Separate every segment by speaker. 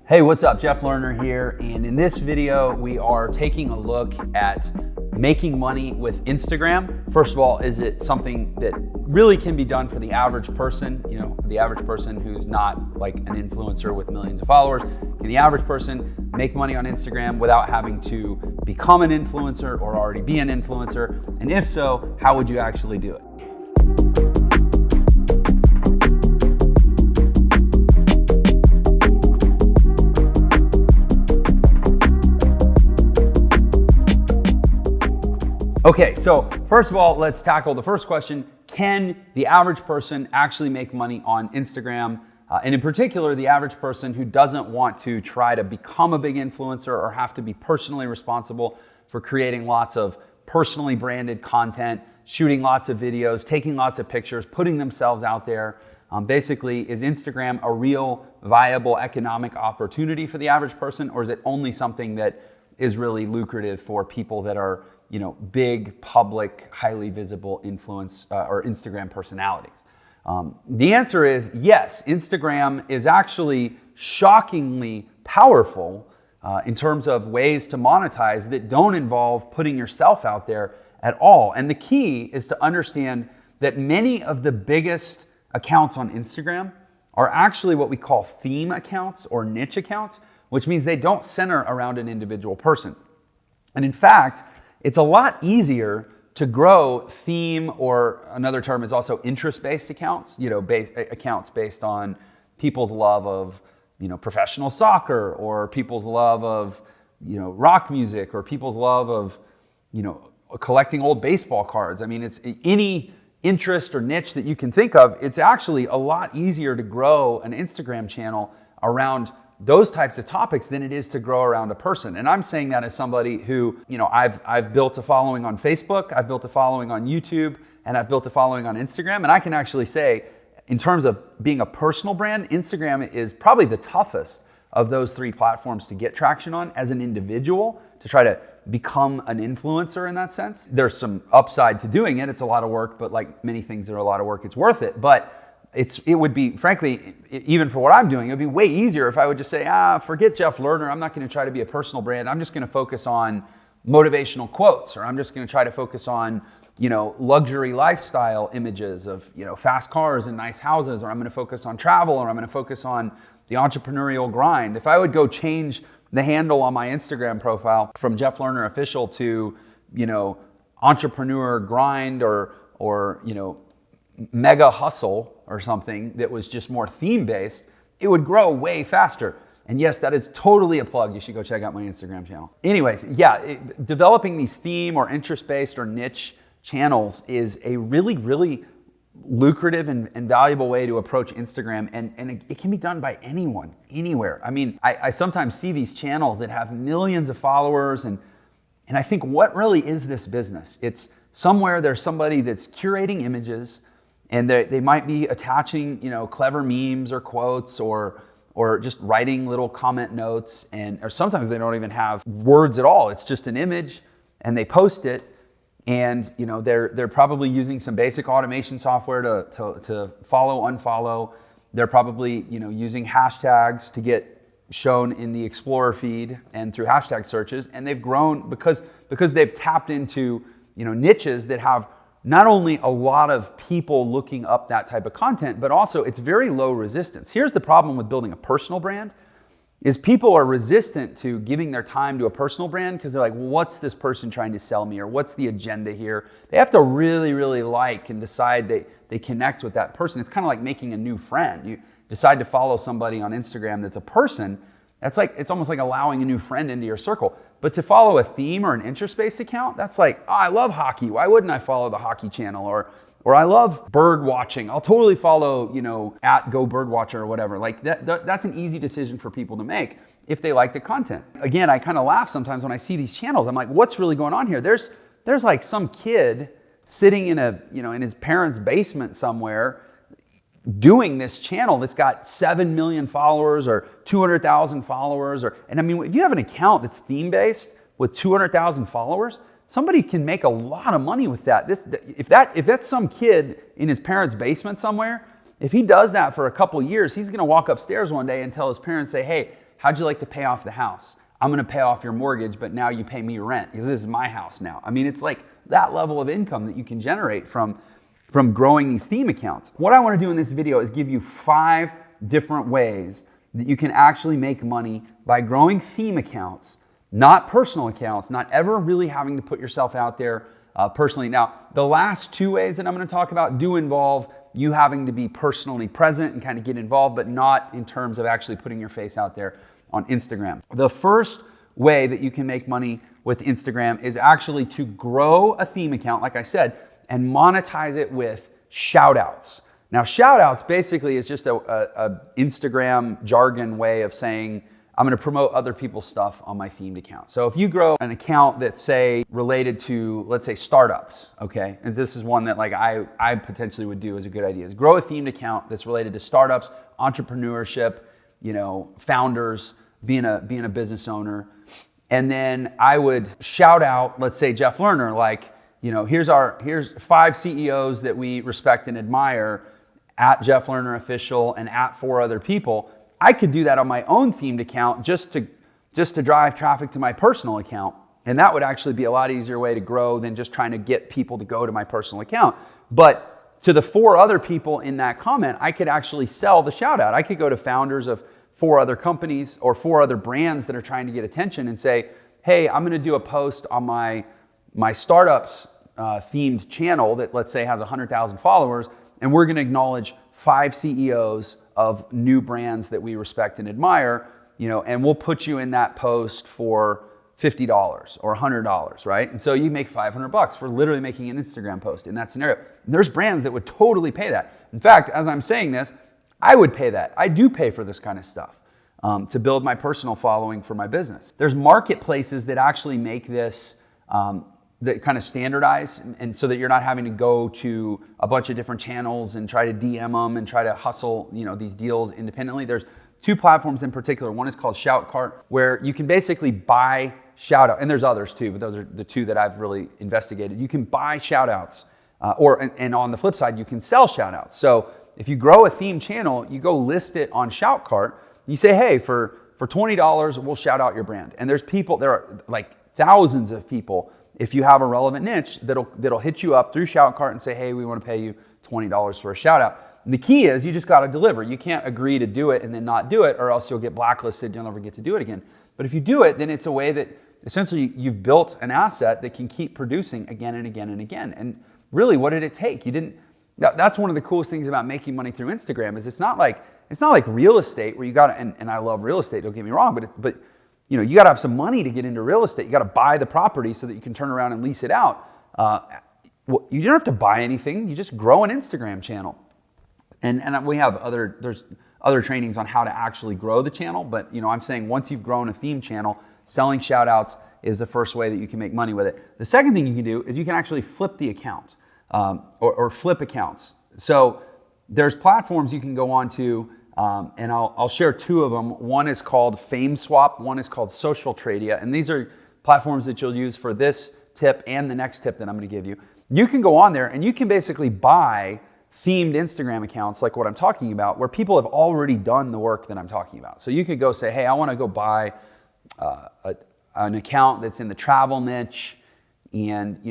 Speaker 1: Hey, what's up? Jeff Lerner here, and in this video, we are taking a look at making money with Instagram. First of all, is it something that really can be done for the average person? You know, the average person who's not like an influencer with millions of followers. Can the average person make money on Instagram without having to become an influencer or already be an influencer? And if so, how would you actually do it? Okay, so first of all, let's tackle the first question. Can the average person actually make money on Instagram? And in particular, the average person who doesn't want to try to become a big influencer or have to be personally responsible for creating lots of personally branded content, shooting lots of videos, taking lots of pictures, putting themselves out there. Basically, is Instagram a real viable economic opportunity for the average person, or is it only something that is really lucrative for people that are, you know, big, public, highly visible influence or Instagram personalities? The answer is yes. Instagram is actually shockingly powerful in terms of ways to monetize that don't involve putting yourself out there at all. And the key is to understand that many of the biggest accounts on Instagram are actually what we call theme accounts or niche accounts, which means they don't center around an individual person. And in fact, it's a lot easier to grow theme, or another term is also interest-based accounts, you know, accounts based on people's love of, you know, professional soccer, or people's love of, you know, rock music, or people's love of, you know, collecting old baseball cards. I mean, it's any interest or niche that you can think of. It's actually a lot easier to grow an Instagram channel around those types of topics than it is to grow around a person. And I'm saying that as somebody who, you know, I've built a following on Facebook, I've built a following on YouTube, and I've built a following on Instagram. And I can actually say, in terms of being a personal brand, Instagram is probably the toughest of those three platforms to get traction on as an individual, to try to become an influencer in that sense. There's some upside to doing it. It's a lot of work, but like many things that are a lot of work, it's worth it. But it would be, frankly, even for what I'm doing, it would be way easier if I would just say, forget Jeff Lerner. I'm not going to try to be a personal brand. I'm just going to focus on motivational quotes, or I'm just going to try to focus on, you know, luxury lifestyle images of, you know, fast cars and nice houses, or I'm going to focus on travel, or I'm going to focus on the entrepreneurial grind. If I would go change the handle on my Instagram profile from Jeff Lerner Official to, you know, entrepreneur grind, or you know, mega hustle or something that was just more theme-based, it would grow way faster. And yes, that is totally a plug. You should go check out my Instagram channel. Anyways, yeah, developing these theme or interest-based or niche channels is a really, really lucrative and valuable way to approach Instagram. And it can be done by anyone, anywhere. I mean, I sometimes see these channels that have millions of followers, and I think, what really is this business? It's somewhere there's somebody that's curating images, and they might be attaching, you know, clever memes or quotes, or just writing little comment notes, or sometimes they don't even have words at all. It's just an image, and they post it, and you know, they're probably using some basic automation software to follow, unfollow. They're probably, you know, using hashtags to get shown in the Explorer feed and through hashtag searches, and they've grown because they've tapped into, you know, niches that have not only a lot of people looking up that type of content, but also it's very low resistance. Here's the problem with building a personal brand, is people are resistant to giving their time to a personal brand because they're like, well, what's this person trying to sell me, or what's the agenda here? They have to really, really like and decide they connect with that person. It's kind of like making a new friend. You decide to follow somebody on Instagram that's a person, it's almost like allowing a new friend into your circle. But to follow a theme or an interest-based account, that's like, I love hockey. Why wouldn't I follow the hockey channel? Or I love bird watching. I'll totally follow, you know, at Go Birdwatcher or whatever. Like that's an easy decision for people to make if they like the content. Again, I kind of laugh sometimes when I see these channels. I'm like, what's really going on here? There's like some kid sitting in his parents' basement somewhere, doing this channel that's got 7 million followers or 200,000 followers, and I mean, if you have an account that's theme-based with 200,000 followers, somebody can make a lot of money with that. If that's some kid in his parents' basement somewhere, if he does that for a couple years, he's gonna walk upstairs one day and tell his parents, say, hey, how'd you like to pay off the house? I'm gonna pay off your mortgage, but now you pay me rent because this is my house now. I mean, it's like that level of income that you can generate from growing these theme accounts. What I wanna do in this video is give you 5 different ways that you can actually make money by growing theme accounts, not personal accounts, not ever really having to put yourself out there personally. Now, the last 2 ways that I'm gonna talk about do involve you having to be personally present and kind of get involved, but not in terms of actually putting your face out there on Instagram. The first way that you can make money with Instagram is actually to grow a theme account, like I said, and monetize it with shoutouts. Now, shoutouts basically is just a Instagram jargon way of saying, I'm gonna promote other people's stuff on my themed account. So if you grow an account that's, say, related to, let's say, startups, okay? And this is one that like I potentially would do as a good idea, is grow a themed account that's related to startups, entrepreneurship, founders, being a business owner. And then I would shout out, let's say, Jeff Lerner, like, here's 5 CEOs that we respect and admire at Jeff Lerner Official and at 4 other people. I could do that on my own themed account just to drive traffic to my personal account. And that would actually be a lot easier way to grow than just trying to get people to go to my personal account. But to the 4 other people in that comment, I could actually sell the shout out. I could go to founders of 4 other companies or 4 other brands that are trying to get attention and say, hey, I'm gonna do a post on my startups themed channel that, let's say, has 100,000 followers, and we're gonna acknowledge 5 CEOs of new brands that we respect and admire, and we'll put you in that post for $50 or $100, right? And so you make $500 for literally making an Instagram post in that scenario. And there's brands that would totally pay that. In fact, as I'm saying this, I would pay that. I do pay for this kind of stuff to build my personal following for my business. There's marketplaces that actually make this that kind of standardize, and so that you're not having to go to a bunch of different channels and try to DM them and try to hustle, these deals independently. There's 2 platforms in particular. One is called Shoutcart, where you can basically buy shout out, and there's others too, but those are the 2 that I've really investigated. You can buy shout outs, and on the flip side, you can sell shout outs. So if you grow a theme channel, you go list it on Shoutcart. You say, hey, for $20, we'll shout out your brand. And there are like thousands of people, if you have a relevant niche, that'll hit you up through Shoutcart and say, hey, we want to pay you $20 for a shout out. And the key is you just got to deliver. You can't agree to do it and then not do it, or else you'll get blacklisted. You'll never get to do it again. But if you do it, then it's a way that essentially you've built an asset that can keep producing again and again and again. And really, what did it take? That's one of the coolest things about making money through Instagram is it's not like real estate where you got to, and I love real estate, don't get me wrong, but you got to have some money to get into real estate. You got to buy the property so that you can turn around and lease it out. You don't have to buy anything. You just grow an Instagram channel. And we have there's other trainings on how to actually grow the channel. But I'm saying once you've grown a theme channel, selling shout outs is the first way that you can make money with it. The second thing you can do is you can actually flip the account or flip accounts. So there's platforms you can go on to. And I'll share 2 of them. One is called FameSwap. One is called Social Tradia. And these are platforms that you'll use for this tip and the next tip that I'm going to give you. You can go on there and you can basically buy themed Instagram accounts like what I'm talking about, where people have already done the work that I'm talking about. So you could go say, hey, I want to go buy an account that's in the travel niche, and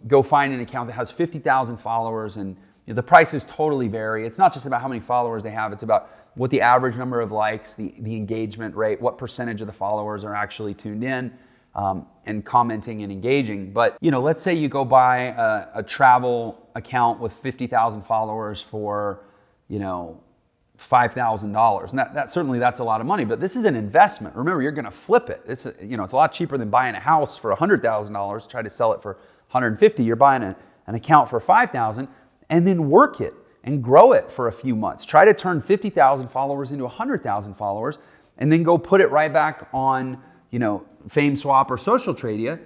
Speaker 1: go find an account that has 50,000 followers, and the prices totally vary. It's not just about how many followers they have. It's about what the average number of likes, the engagement rate, what percentage of the followers are actually tuned in and commenting and engaging. But let's say you go buy a travel account with 50,000 followers for $5,000, and that's a lot of money. But this is an investment. Remember, you're going to flip it. It's a lot cheaper than buying a house for $100,000. Try to sell it for $150,000. You're buying an account for $5,000, and then work it and grow it for a few months. Try to turn 50,000 followers into 100,000 followers, and then go put it right back on, FameSwap or Social Tradia,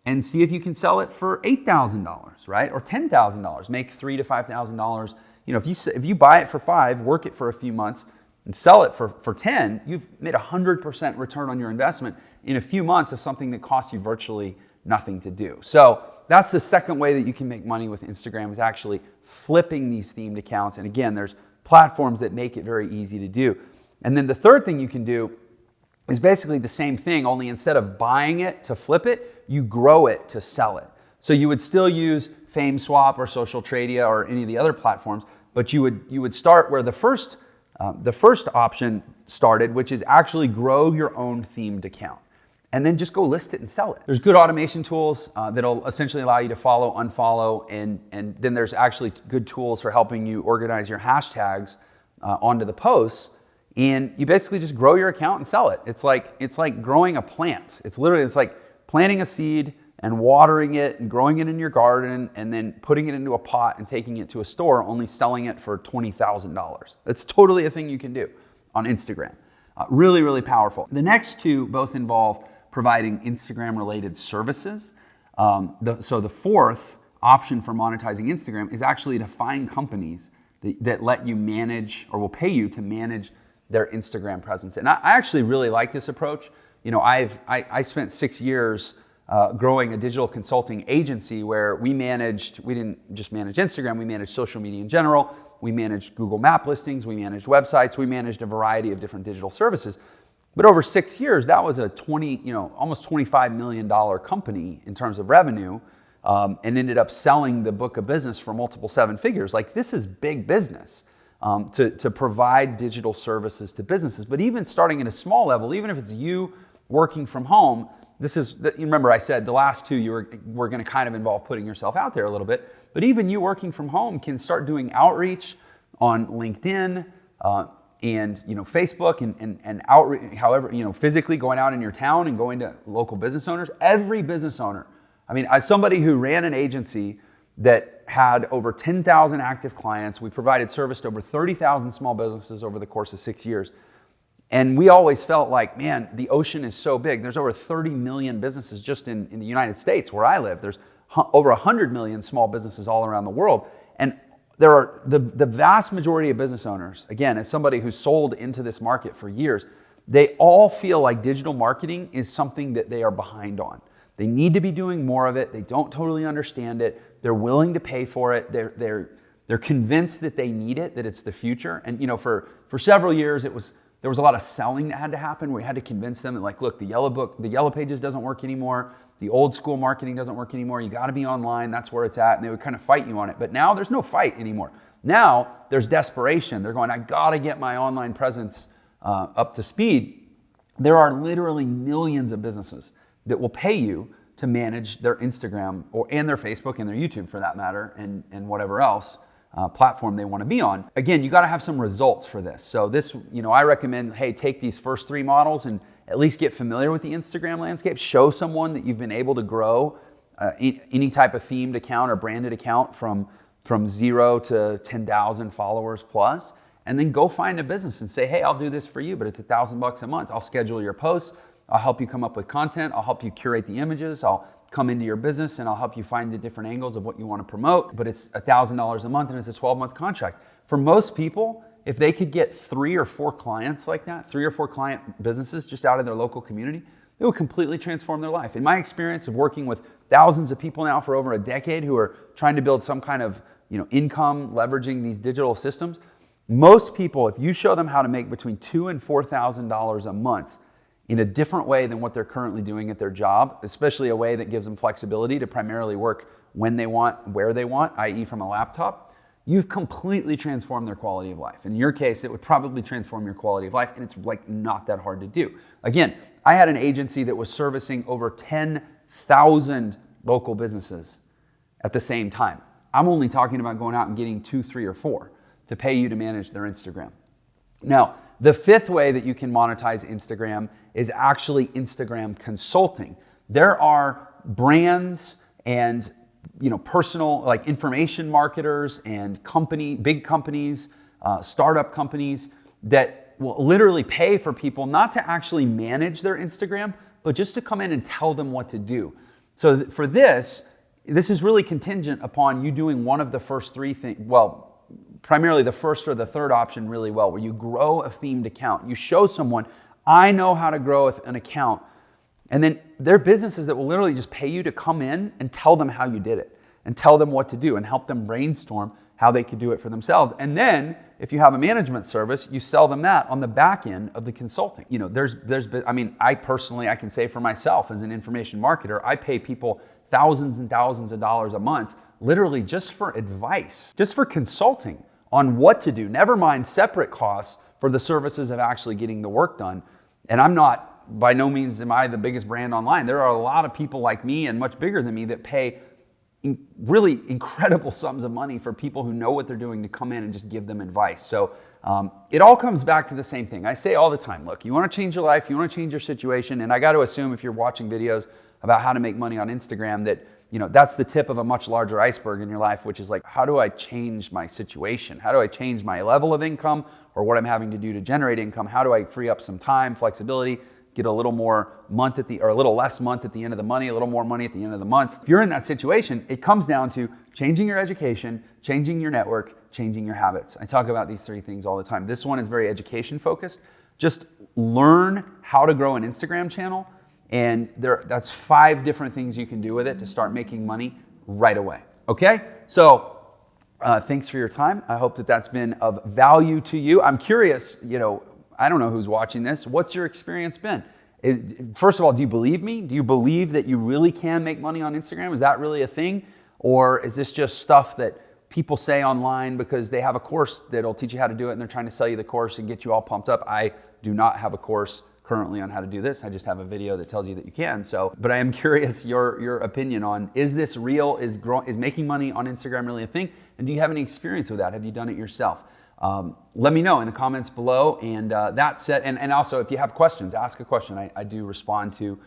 Speaker 1: and see if you can sell it for $8,000, right? Or $10,000. Make $3,000 to $5,000. If you buy it for $5,000, work it for a few months, and sell it for $10,000, you've made 100% return on your investment in a few months of something that costs you virtually nothing to do. So that's the second way that you can make money with Instagram, is actually flipping these themed accounts. And again, there's platforms that make it very easy to do. And then the third thing you can do is basically the same thing, only instead of buying it to flip it, you grow it to sell it. So you would still use FameSwap or Social Tradia or any of the other platforms, but you would start where the first option started, which is actually grow your own themed account. And then just go list it and sell it. There's good automation tools that'll essentially allow you to follow, unfollow, and then there's actually good tools for helping you organize your hashtags onto the posts. And you basically just grow your account and sell it. It's like growing a plant. It's like planting a seed and watering it and growing it in your garden and then putting it into a pot and taking it to a store, only selling it for $20,000. That's totally a thing you can do on Instagram. Really, really powerful. The next two both involve providing Instagram-related services. So the fourth option for monetizing Instagram is actually to find companies that let you manage or will pay you to manage their Instagram presence. And I actually really like this approach. You know, I spent 6 years growing a digital consulting agency where we didn't just manage Instagram, we managed social media in general, we managed Google Map listings, we managed websites, we managed a variety of different digital services. But over 6 years, that was a almost $25 million company in terms of revenue, and ended up selling the book of business for multiple seven figures. Like, this is big business. To provide digital services to businesses. But even starting at a small level, even if it's you working from home, you remember I said the last two were going to kind of involve putting yourself out there a little bit. But even you working from home can start doing outreach on LinkedIn and Facebook and outreach, however, physically going out in your town and going to local business owners. Every business owner, I mean, as somebody who ran an agency that had over 10,000 active clients. We provided service to over 30,000 small businesses over the course of 6 years. And we always felt like, man, the ocean is so big. There's over 30 million businesses just in the United States where I live. There's over 100 million small businesses all around the world. And there are the vast majority of business owners, again, as somebody who's sold into this market for years, they all feel like digital marketing is something that they are behind on. They need to be doing more of it. They don't totally understand it. They're willing to pay for it. They're convinced that they need it, that it's the future. And for several years, there was a lot of selling that had to happen. We had to convince them that, like, look, the Yellow Pages doesn't work anymore. The old school marketing doesn't work anymore. You got to be online. That's where it's at. And they would kind of fight you on it. But now there's no fight anymore. Now there's desperation. They're going, I got to get my online presence up to speed. There are literally millions of businesses that will pay you to manage their Instagram and their Facebook and their YouTube, for that matter, and whatever else platform they want to be on. Again, you got to have some results for this. So this, I recommend, hey, take these first three models and at least get familiar with the Instagram landscape. Show someone that you've been able to grow any type of themed account or branded account from 0 to 10,000 followers plus, and then go find a business and say, hey, I'll do this for you, but it's $1,000 a month. I'll schedule your posts. I'll help you come up with content. I'll help you curate the images. I'll come into your business and I'll help you find the different angles of what you want to promote. But it's $1,000 a month and it's a 12-month contract. For most people, if they could get 3 or 4 clients like that, 3 or 4 client businesses just out of their local community, it would completely transform their life. In my experience of working with thousands of people now for over a decade who are trying to build some kind of income leveraging these digital systems, most people, if you show them how to make between $2,000 and $4,000 a month in a different way than what they're currently doing at their job, especially a way that gives them flexibility to primarily work when they want, where they want, i.e. from a laptop, you've completely transformed their quality of life. In your case, it would probably transform your quality of life, and it's like not that hard to do. Again, I had an agency that was servicing over 10,000 local businesses at the same time. I'm only talking about going out and getting 2, 3, or 4 to pay you to manage their Instagram. Now, the fifth way that you can monetize Instagram is actually Instagram consulting. There are brands and personal, like, information marketers and big companies, startup companies that will literally pay for people not to actually manage their Instagram, but just to come in and tell them what to do. So for this is really contingent upon you doing one of the first 3 things. Well, primarily the first or the third option really well, where you grow a themed account. You show someone, I know how to grow an account. And then there are businesses that will literally just pay you to come in and tell them how you did it and tell them what to do and help them brainstorm how they could do it for themselves. And then if you have a management service, you sell them that on the back end of the consulting. You know, I personally, I can say for myself as an information marketer, I pay people thousands and thousands of dollars a month, literally just for advice, just for consulting on what to do. Never mind separate costs for the services of actually getting the work done. And by no means am I the biggest brand online. There are a lot of people like me and much bigger than me that pay really incredible sums of money for people who know what they're doing to come in and just give them advice. So it all comes back to the same thing. I say all the time, look, you want to change your life, you want to change your situation, and I got to assume if you're watching videos about how to make money on Instagram that, you know, that's the tip of a much larger iceberg in your life, which is like, how do I change my situation? How do I change my level of income or what I'm having to do to generate income? How do I free up some time, flexibility, get a little more month or a little less month at the end of the money, a little more money at the end of the month. If you're in that situation, it comes down to changing your education, changing your network, changing your habits. I talk about these three things all the time. This one is very education focused. Just learn how to grow an Instagram channel, and that's 5 different things you can do with it to start making money right away. Okay? So thanks for your time. I hope that that's been of value to you. I'm curious, you know, I don't know who's watching this. What's your experience been? First of all, do you believe me? Do you believe that you really can make money on Instagram? Is that really a thing? Or is this just stuff that people say online because they have a course that'll teach you how to do it and they're trying to sell you the course and get you all pumped up? I do not have a course currently on how to do this. I just have a video that tells you that you can. But I am curious your opinion on, is this real? Is making money on Instagram really a thing? And do you have any experience with that? Have you done it yourself? Let me know in the comments below. And that said, and also if you have questions, ask a question. I do respond to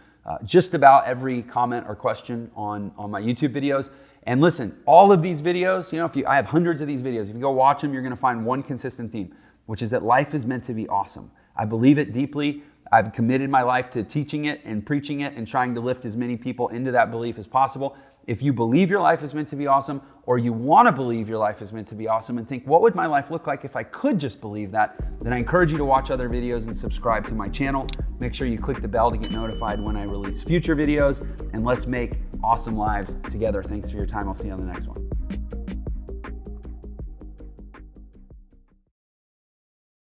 Speaker 1: just about every comment or question on my YouTube videos. And listen, all of these videos, you know, I have hundreds of these videos. If you go watch them, you're going to find one consistent theme, which is that life is meant to be awesome. I believe it deeply. I've committed my life to teaching it and preaching it and trying to lift as many people into that belief as possible. If you believe your life is meant to be awesome, or you want to believe your life is meant to be awesome and think, what would my life look like if I could just believe that? Then I encourage you to watch other videos and subscribe to my channel. Make sure you click the bell to get notified when I release future videos, and let's make awesome lives together. Thanks for your time. I'll see you on the next one.